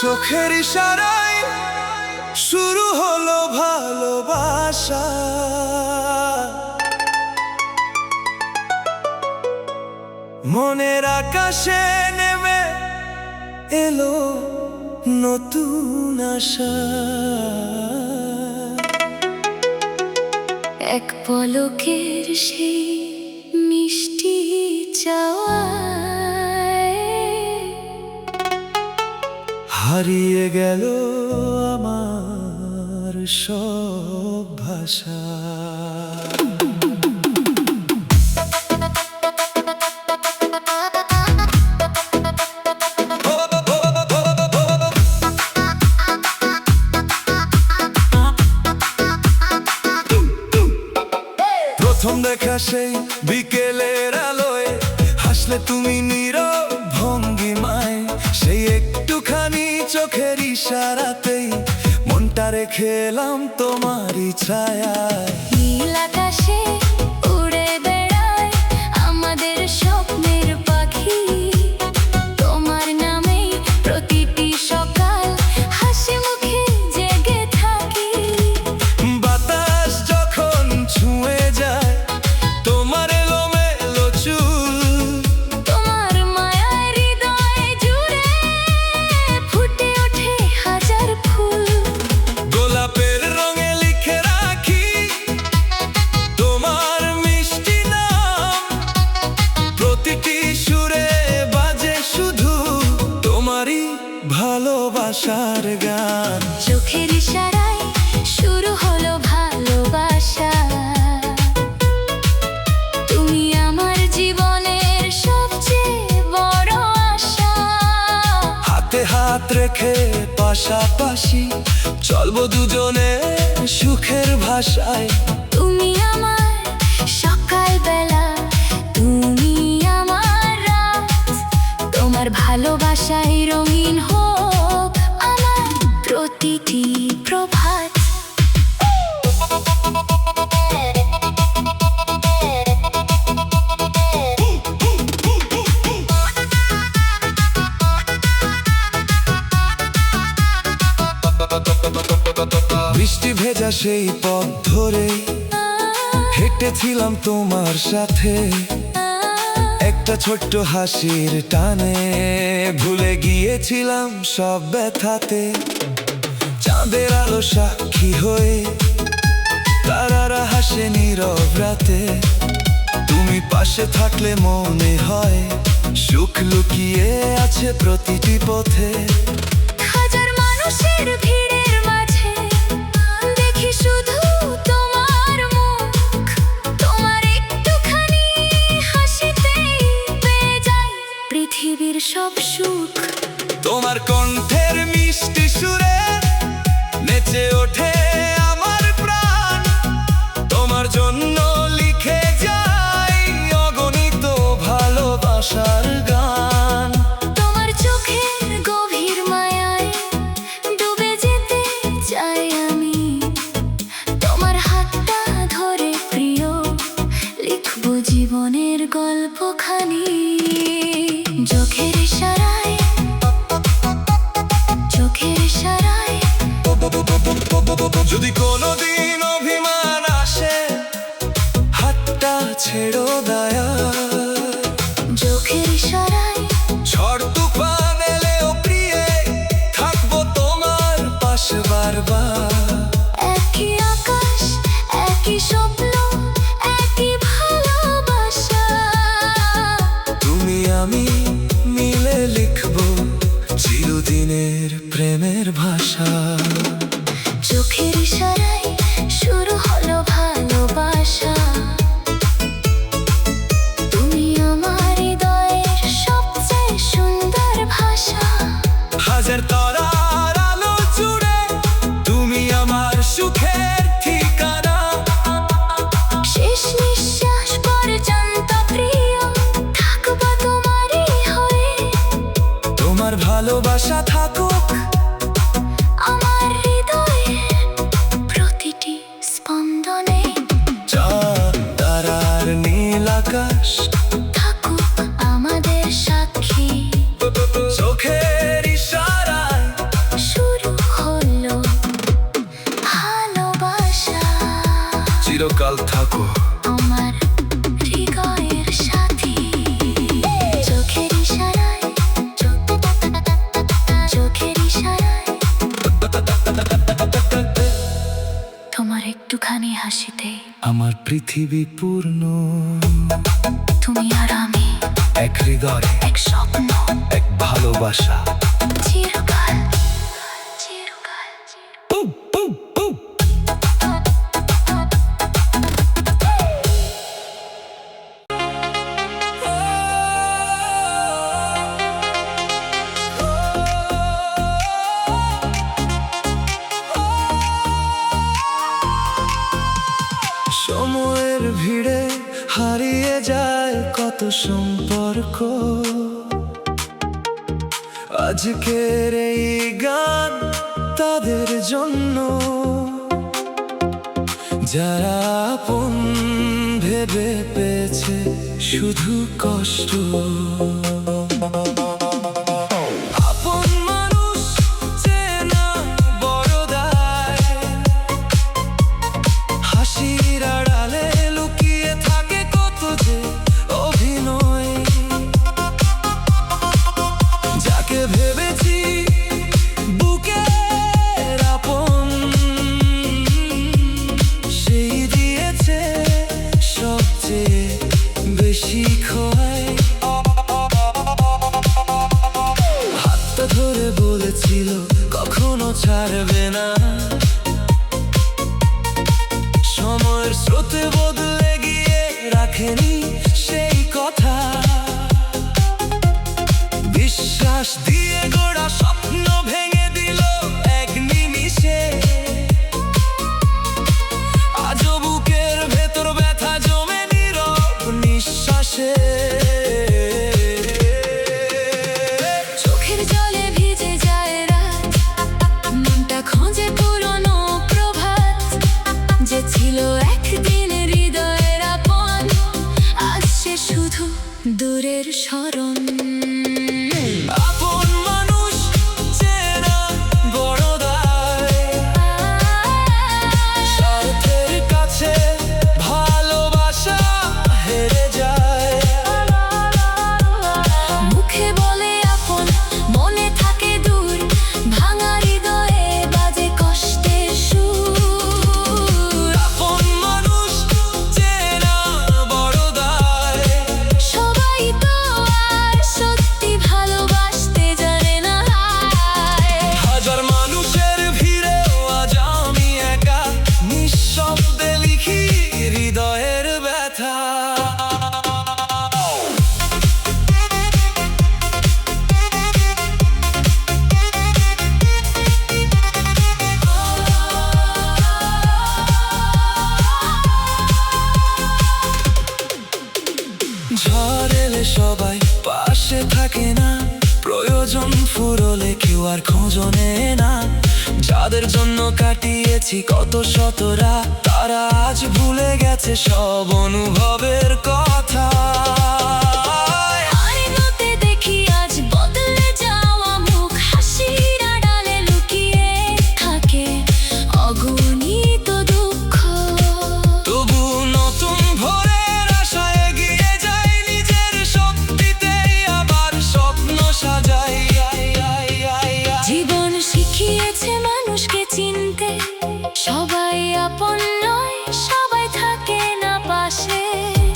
চোখের ইশারায় শুরু হলো ভালোবাসা। মনের আকাশে নেমে এলো নতুন আশা। এক পলকের সেই মিষ্টি চাওয়ায় হারিয়ে গেল আমার সব ভাষা। প্রথম দেখা সেই বিকেলের আলোয় হাসলে তুমি নীরব ভঙ্গিমায়, সেই একটুখানি চোখের ইশারাতেই মনটা রেখে এলাম তোমারই ছায়ায়। নীল আকাশে উড়ে বেড়ায় আমাদের স্বপ্নের পাখি, তোমার নামেই প্রতিটি সকাল হাসি মুখে জেগে থাকি। বাতাস যখন ছুঁয়ে যায় তোমার এলোমেলো চুল, তোমার মায়ায় হৃদয় জুড়ে ফুটে ওঠে হাজার ফুল। গোলাপের রঙে লিখে রাখি তোমার মিষ্টি নাম, প্রতিটি সুরে বাজে শুধু তোমারই ভালোবাসার গান। চোখের ইশারায় শুরু হলো ভালোবাসা, তুমি আমার জীবনের সবচেয়ে বড় আশা। হাতে হাত রেখে পাশাপাশি চলবো দুজনে সুখের ভাষায়। তুমি আমার সকাল বেলা, তুমি আমার রাত, তোমার ভালোবাসায় রঙিন হোক আমার প্রতিটি প্রভাত। বৃষ্টি ভেজা সেই পথ ধরে হেঁটেছিলাম তোমার সাথে, একটা ছোট্ট হাসির টানে ভুলে গিয়েছিলাম সব ব্যথাতে। চাঁদের আলো সাক্ষী হয়ে তারারা হাসে নীরব রাতে, তুমি পাশে থাকলে মনে হয় সুখ লুকিয়ে আছে প্রতিটি পথে। হাজার মানুষের ভিড়ের মাঝে দেখি শুধু তোমার মুখ, তোমার একটুখানি হাসিতেই পেয়ে যায় পৃথিবীর সব সুখ। তোমার কণ্ঠের মিষ্টি সুরে নেচে ওঠে আমার প্রাণ, তোমার জন্য লিখে যাই অগণিত ভালোবাসার গান। তোমার চোখের গভীর মায়ায় ডুবে যেতে চাই আমি, তোমার হাতটা ধরে প্রিয় লিখবো জীবনের গল্পখানি। চোখের ইশারায়, চোখের ইশারায় যদি কোনোদিন অভিমান আসে হাতটা ছেড়ো দয়া, চোখের ইশারায় ঝড় তুফান এলেও প্রিয়ে থাকবো তোমার পাশে বারবার। একই আকাশ, একই স্বপ্ন, একই ভালোবাসা। তুমি আমি মিলে লিখবো চিরদিনের প্রেমের ভাষা। চোখের ইশারায় শুরু হলো ভালোবাসা, তুমি আমার হৃদয়ের সবচেয়ে সুন্দর ভাষা। হাজার তারার আলো জুড়ে তুমি আমার সুখের ঠিকানা, শেষ নিঃশ্বাস পর্যন্ত প্রিয় থাকবো তোমারই হয়ে। তোমার ভালোবাসা থাকুক আমার হৃদয়ে প্রতিটি স্পন্দনে, চাঁদ তারার নীল আকাশ থাকুক আমাদের সাক্ষী। চোখের ইশারায় হাসিতে আমার পৃথিবী পূর্ণ। তুমি আর আমি, এক হৃদয়, এক স্বপ্ন, এক ভালোবাসা। চিরকাল চিরকাল। উহ, উহ, উহ। সময়ের ভিড়ে হারিয়ে যায় কত সম্পর্ক। আজকের এই গান তাদের জন্য, যারা আপন ভেবে পেয়েছে শুধু কষ্ট। আপন মানুষ চেনা বড় দায়, হাসির আড়ালে লুকিয়ে থাকে কত যে অভিনয়। যাকে ভেবেছি বুকের আপন, সেই দিয়েছে সবচেয়ে বেশি ক্ষয়। হাতটা ধরে বলেছিল কখনো ছাড়বে না, সময়ের স্রোতে বদলে গিয়ে রাখেনি সেই কথা। বিশ্বাস দিয়ে গড়া স্বপ্ন ভেঙে দিল এক নিমিষে। আজও বুকের ভেতর ব্যথা জমে নীরব নিঃশ্বাসে। চোখের জলে ভিজে যায় রাত, মনটা খোঁজে পুরনো প্রভাত। যে ছিল একদিন হৃদয়ের আপন, আজ সে শুধু দূরের স্মরণ। আপন মানুষ চেনা বড় দায়, স্বার্থের কাছে ভালোবাসা হেরে যায়। মুখে বলে আপন, মনে থাকে দূর, ভাঙা হৃদয়ে বাজে কষ্টের সুর। আপন মানুষ চেনা বড় দায়, সবাই তো আর সত্যি ভালোবাসতে জানে না। হাজার মানুষের ভিড়েও আজ আমি একা, নিঃশব্দে লিখি হৃদয়ের ব্যথা। ঝড় এলে সবাই পাশে থাকে না, প্রয়োজন ফুরলে কেউ আর খোঁজ নেয় না। যাদের জন্য কাটিয়েছি কত শতরা, তারা আজ ভুলে গেছে সব অনুভবের কথা। আয়নাতে দেখি আজ বদলে যাওয়া মুখ, হাসির আড়ালে লুকিয়ে থাকে অগণিত দুঃখ। তবু নতুন ভোরের আশায় এগিয়ে যাই, নিজের শক্তিতেই আবার স্বপ্ন সাজাই। জীবন শিখিয়েছে মানুষকে চিনতে, সবাই আপন নয়, সবাই থাকে না পাশে।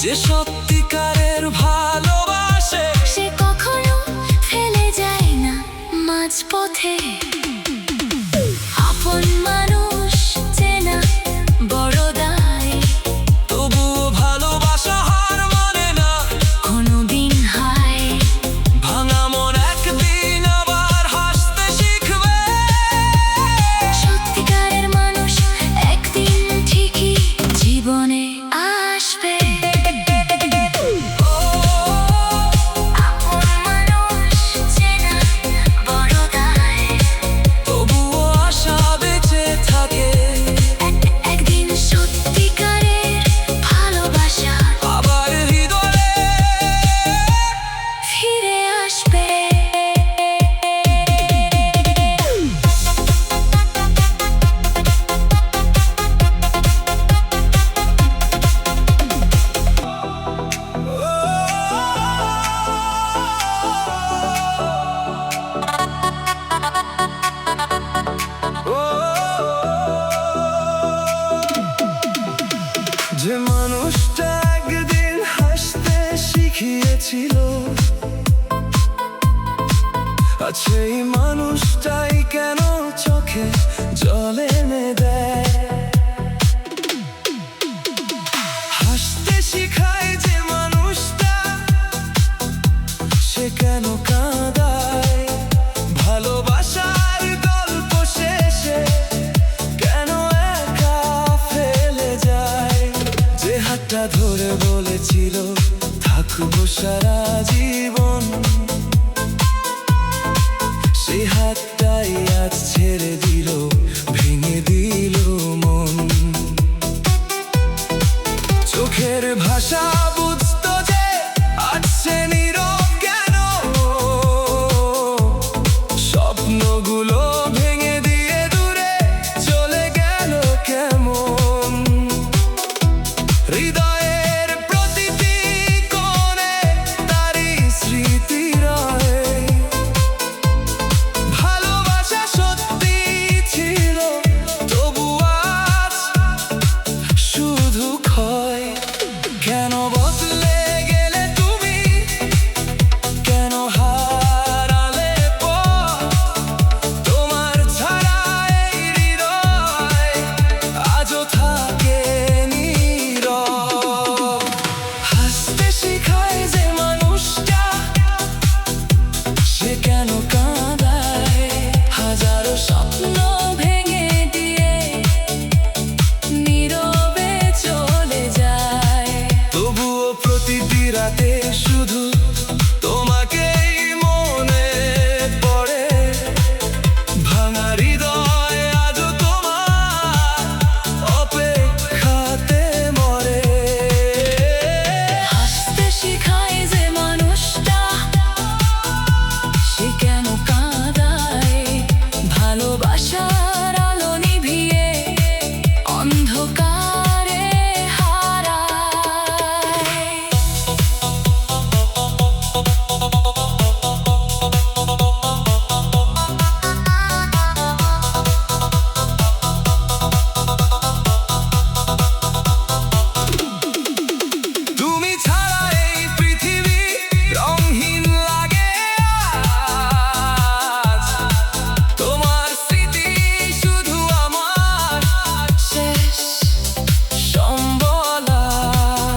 যে সত্যিকারের ভালোবাসে সে কখনো ফেলে যায় না মাঝপথে। আপন মানুষ চেনা বড় দায়, তবুও ভালোবাসা হার মানে না। কোনোদিন হায় ভাঙা মন একদিন আবার হাসতে শিখবে। সত্যিকারের মানুষ একদিন ঠিকই জীবনে আসবে। আপন মানুষ চেনা বড় দায়, আজ সেই মানুষটাই কেন চোখে জল এনে দেয়? হাসতে শিখায় যে মানুষটা, সে কেন কাঁদায়? ভালোবাসার গল্প শেষে কেন একা ফেলে যায়? যে হাতটা ধরে বলেছিল থাকবো সারা জীবন, সেই হাতটাই আজ ছেড়ে দিল, ভেঙে দিল মন। চোখের ভাষা বুঝতো যে আজ সে নীরব কেন? স্বপ্নগুলো ভেঙে দিয়ে দূরে চলে গেল কেমন? হৃদয়ের প্রতিটি কোণে তারই স্মৃতি রয়ে। ভালোবাসা সত্যি ছিল, তবু আজ শুধু ক্ষয়। কেন বদলে গেলে তুমি? কেন হারালে পথ? তোমার ছাড়া এই হৃদয় আজও থাকে নীরব। হাসতে শিখায় যে মানুষটা, সে কেন কাঁদায়? হাজারো স্বপ্ন ভেঙে দিয়ে নীরবে চলে যায়। তবুও প্রতিটি রাতে শুধু তোমাকেই মনে পড়ে। ভাঙা হৃদয় আজও তোমার অপেক্ষাতে মরে। হাসতে শিখায় যে মানুষটা, সে কেন কাঁদায়? ভালোবাসার আলো নিভিয়ে অন্ধকারে হারায়। তুমি ছাড়া এই পৃথিবী রঙহীন লাগে আজ। তোমার স্মৃতি শুধু আমার শেষ সম্বল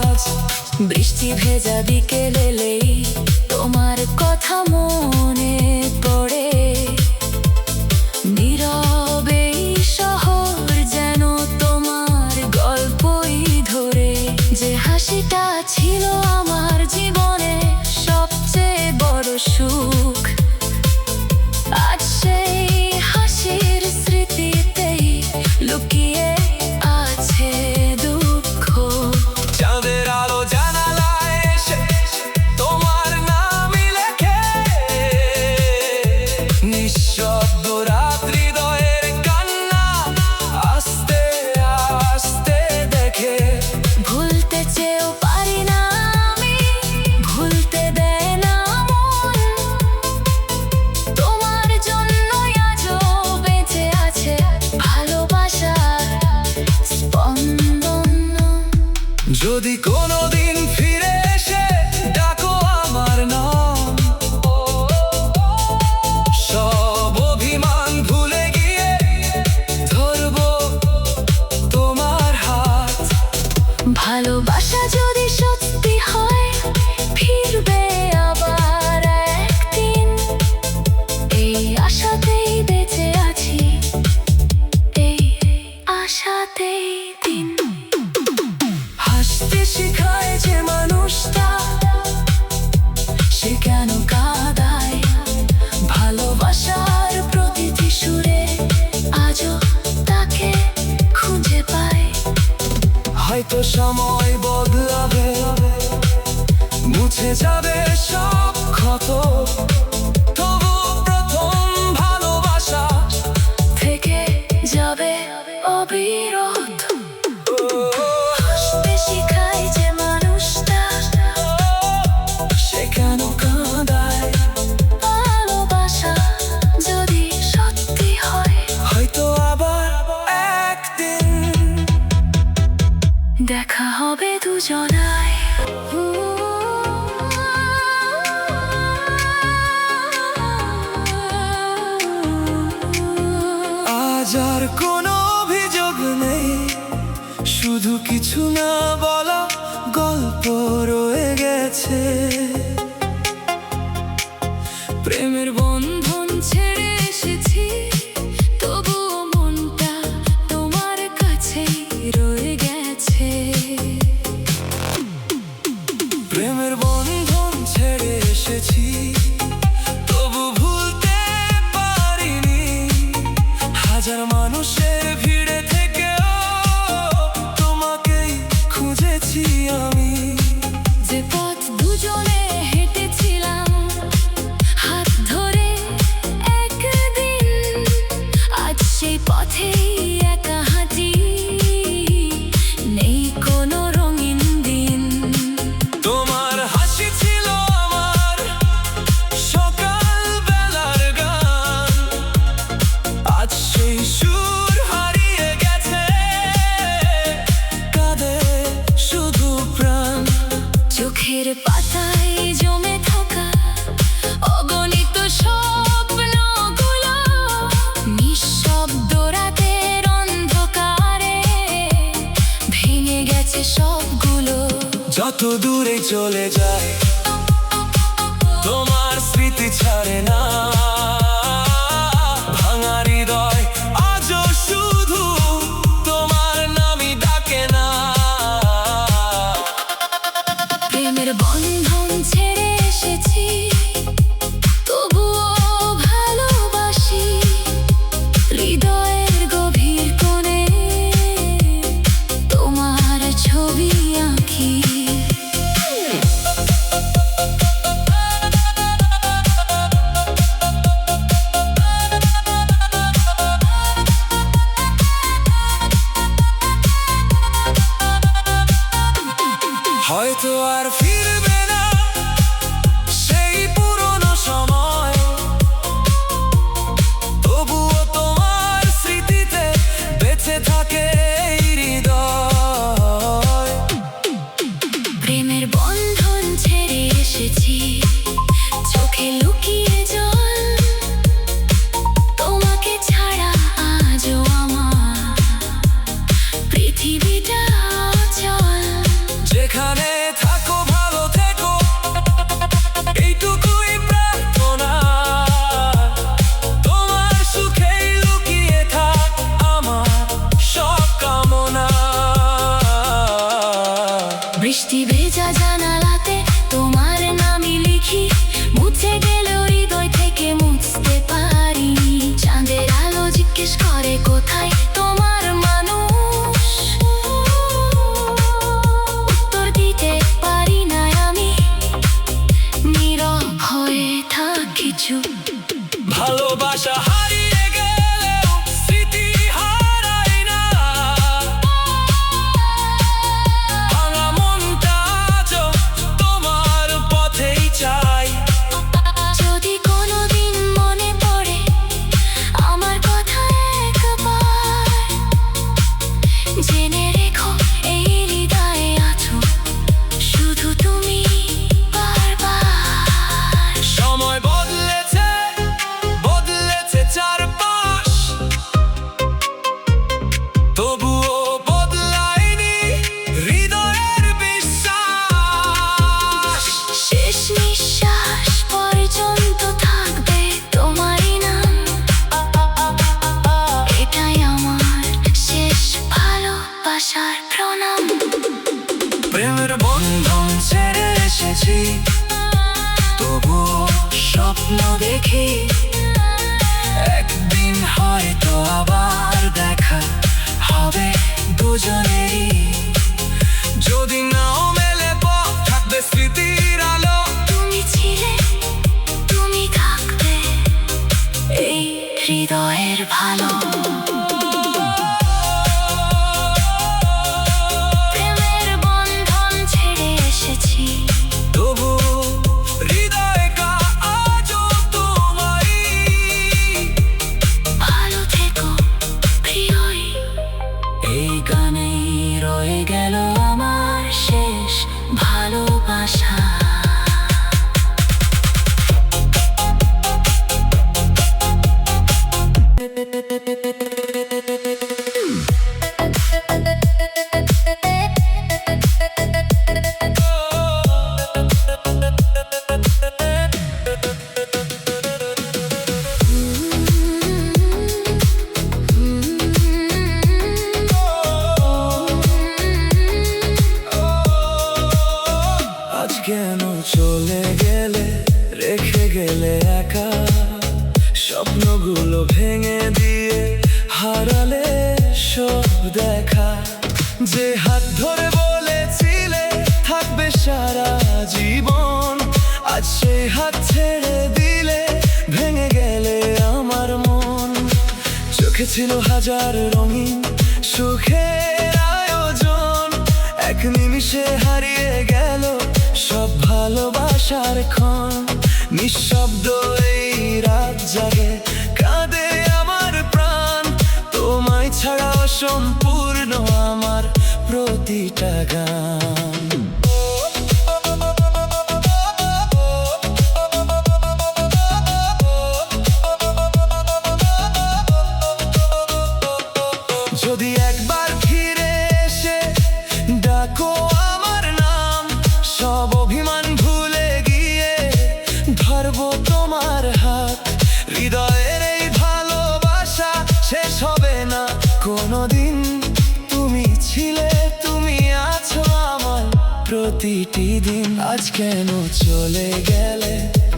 আজ। বৃষ্টি ভেজা বিকেল এলেই তোমার কথা মনে পড়ে। নীরবে এই শহর যেন তোমার গল্পই ধরে। যে হাসিটা ছিল আমার জীবনে সবচেয়ে বড় সুখ, আজ সেই হাসির স্মৃতিতেই লুকিয়ে আছে দুঃখ। চাঁদের আলো জানালায় এসে তোমার নামই লেখে। নিঃশব্দ রাত হৃদয়ের কান্না আস্তে আস্তে দেখে। ভুলতে চেয়েও পারি না আমি, ভুলতে দেয় না মন। তোমার জন্যই আজও বেঁচে আছে ভালোবাসার স্পন্দন। যদি কোনোদিন ফিরে এসে ডাকো আমার নাম, সব অভিমান ভুলে গিয়ে ধরবো তোমার হাত। ভালোবাসা যদি সত্যি হয়, ফিরবে আবার একদিন। এই আশাতেই বেঁচে আছি, এই আশাতেই দিন। হাসতে শিখায় যে মানুষটা, সে কেন কাঁদায়? ভালোবাসার প্রতিটি সুরে আজও তাকে খুঁজে পায়। হয়তো সময় বদলাবে, মুছে যাবে সব ক্ষত, তবু প্রথম ভালোবাসা থেকে যাবে অবিরত। হাসতে শিখায় যে মানুষটা, সে কেন কাঁদায়? ভালোবাসা যদি সত্যি হয়, হয়তো আবার একদিন দেখা হবে দুজনায়। আর কোনো অভিযোগ নেই, শুধু কিছু না বলা গল্প রয়ে গেছে। প্রেমের বন্ধন ছেড়ে এসেছি, তবুও মনটা তোমার কাছেই রয়ে গেছে। প্রেমের বন্ধন ছেড়ে এসেছি, তবু ভুলতে পারিনি। হাজার মানুষের ভিড়ে থেকেও তোমাকেই খুঁজেছি আমি। যে পথ দুজনে হেঁটেছিলাম হাত ধরে একদিন, আজ সেই পথেই একা হাঁটি, নেই কোনো রঙিন দিন। তোমার হাসি ছিল আমার সকাল বেলার গান, আজ সেই সুর হারিয়ে গেছে, কাঁদে শুধু প্রাণ। চোখের পাতায় জমে থাকা অগণিত স্বপ্নগুলো নিঃশব্দ রাতের অন্ধকারে ভেঙে গেছে সবগুলো। যত দূরে চলে যায় তোমার স্মৃতি ছাড়ে না, ভাঙা হৃদয় আজও শুধু তোমার নামই ডাকে না। প্রেমের বন্ধন ছেড়ে এসেছি, তবুও ভালোবাসি হৃদয়ের গভীর কোণে তোমার ছবি আঁকি। হয়তো আর ফিরবে না সেই পুরনো সময়, তবুও তোমার স্মৃতিতে বেঁচে থাকে এই হৃদয়। প্রেমের বন্ধন ছেড়ে এসেছি, চোখে লুকিয়ে জল, তোমাকে ছাড়া আজও আমার পৃথিবীটা অচল। যেখানে থাকো ভালো থেকো, এইটুকুই প্রার্থনা। তোমার সুখেই লুকিয়ে থাক আমার সব কামনা। বৃষ্টি ভেজা জানালাতে তোমার নামই লিখি, মুছে গেলেও হৃদয় থেকে মুছতে পারিনি। চাঁদের আলো জিজ্ঞেস করে কোথায় তোমার মানুষ, উত্তর দিতে পারি না আমি, নীরব হয়ে থাকি চুপ। ভালোবাসা হারিয়ে গেলেও স্মৃতি হারায় না, ভাঙা মনটা আজও তোমার পথেই চাই। যদি কোনোদিন মনে পড়ে আমার কথা একবার, জেনে রেখো এই হৃদয়ে আছো শুধু তুমি বারবার। সময় বদলেছে, বদলেছে চারপাশ, তবুও বদলায়নি হৃদয়ের বিশ্বাস। শেষ নিঃশ্বাস পর্যন্ত থাকবে তোমারই নাম, এটাই আমার শেষ ভালোবাসার প্রণাম। প্রেমের বন্ধন ছেড়ে এসেছি, তবুও স্বপ্ন দেখি, একদিন হয়তো আবার দেখা হবে দুজনেরই। যদি নাও মেলে পথ, থাকবে স্মৃতির আলো। তুমি ছিলে, তুমি থাকবে এই হৃদয়ের ভালো। প্রেমের বন্ধন ছেড়ে এসেছি, তবু হৃদয় কা আজও তোমারই। ভালো থেকো প্রিয়ই। এই গানেই রয়ে গেল আমার শেষ ভালোবাসা। স্বপ্নগুলো ভেঙে দিয়ে হারালে সব দেখা। যে হাত ধরে বলেছিলে থাকবে সারা জীবন, আজ সেই হাত ছেড়ে দিলে ভেঙে গেলে আমার মন। চোখে ছিল হাজার রঙিন সুখের আয়োজন, এক নিমিষে হারিয়ে গেল সব ভালোবাসার ক্ষণ। নিঃশব্দ এই রাত জাগে, কাঁদে আমার প্রাণ, তোমায় ছাড়া অসম্পূর্ণ আমার প্রতিটা গান। যদি একবার ফিরে এসে ডাকো আমার নাম, সব অভিমান ভুলে গিয়ে ধরবো তোমার হাত। হৃদয়ের এই ভালোবাসা শেষ হবে না কোনোদিন, তুমি ছিলে, তুমি আছো আমার প্রতিটি দিন। আজ কেন চলে গেলে,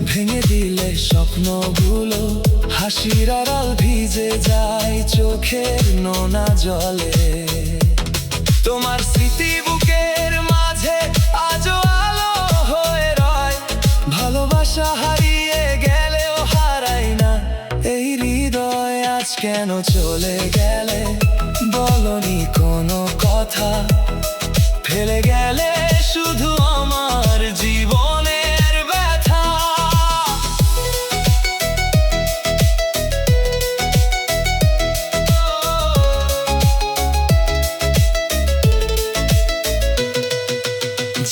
ভেঙে দিলে স্বপ্নগুলো, হাসির আড়াল ভিজে যায় চোখের নোনা জলে। তোমার স্মৃতি বুকের মাঝে আজও আলো হয়ে রয়, ভালোবাসা হারিয়ে গেলেও হারাই না এই হৃদয়। আজ কেন চলে গেলে, বলনি কোনো কথা, ফেলে গেলে শুধু আমার জীবনের ব্যথা।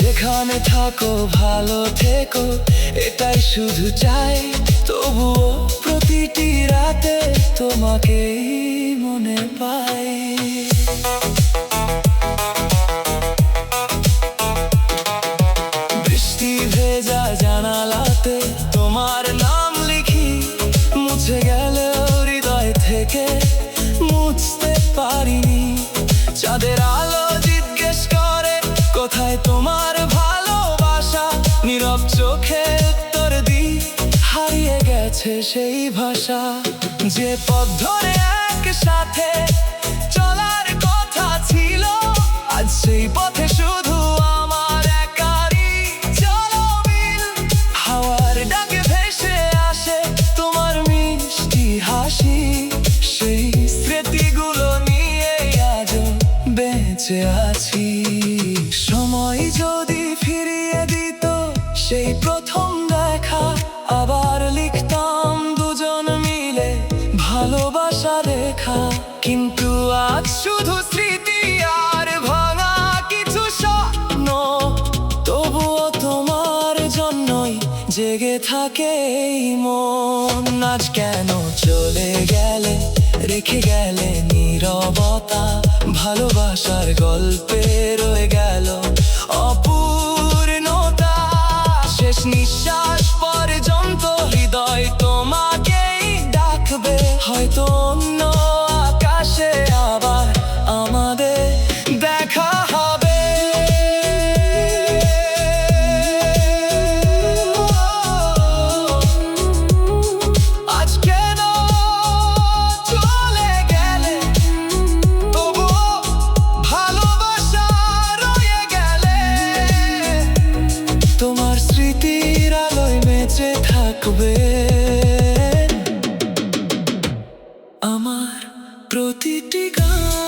যেখানে থাকো ভালো থেকো, এটাই শুধু চাই। তবুও প্রতিটি রাতে তোমাকেই মনে পাই। বৃষ্টি ভেজা জানালাতে তোমার নাম লিখি, মুছে গেলেও হৃদয় থেকে মুছতে পারিনি। চাঁদের আলো জিজ্ঞেস করে কোথায় তোমার ভালোবাসা, নীরব চোখে উত্তর দিই হারিয়ে গেছে সেই ভাষা। যে পথ ধরে একসাথে চলার কথা ছিল, আজ সেই পথে শুধু আমার একারই চলবিল। হাওয়ার ডাকে ভেসে আসে তোমার মিষ্টি হাসি, সেই স্মৃতিগুলো নিয়ে আজও বেঁচে আছি। সময় যদি ফিরিয়ে দিত সেই প্রথম দেখা, আবার লিখতাম দুজন মিলে ভালোবাসা লেখা। কিন্তু আজ শুধু স্মৃতি আর ভাঙা কিছু স্বপ্ন, তবুও তোমার জন্যই জেগে থাকে এই মন। আজ কেন চলে গেলে, রেখে গেলে নীরবতা, ভালোবাসার গল্পে রয়ে গেল অপূর্ণতা। শেষ নিঃশ্বাস পর্যন্ত হৃদয় তোমাকেই ডাকবে, হয়তো অন্য আকাশে আবার আমাদের দেখা হবে। আজ কেন চলে গেলে, তবুও ভালোবাসা রয়ে গেলে, তোমার স্মৃতির আলোয় বেঁচে থাকবে আমার প্রতিটি গান।